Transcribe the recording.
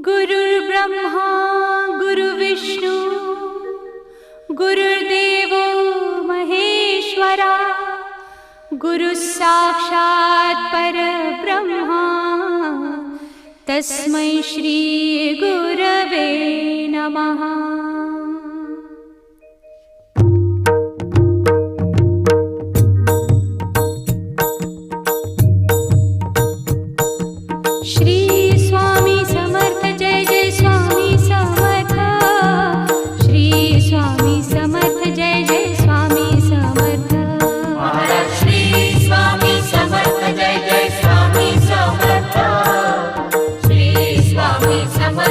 गुरुर्ब्रह्मा गुरुर्विष्णू गुरुर्देवो महेश्वरा गुरुः साक्षात् परब्रह्मा तस्मै श्री गुरवे नमः। श्री स्वामी समर्थ जय जय स्वामी समर्थ। श्री स्वामी समर्थ जय जय स्वामी समर्थ। महाराज श्री स्वामी समर्थ जय जय स्वामी समर्थ। श्री स्वामी समर्थ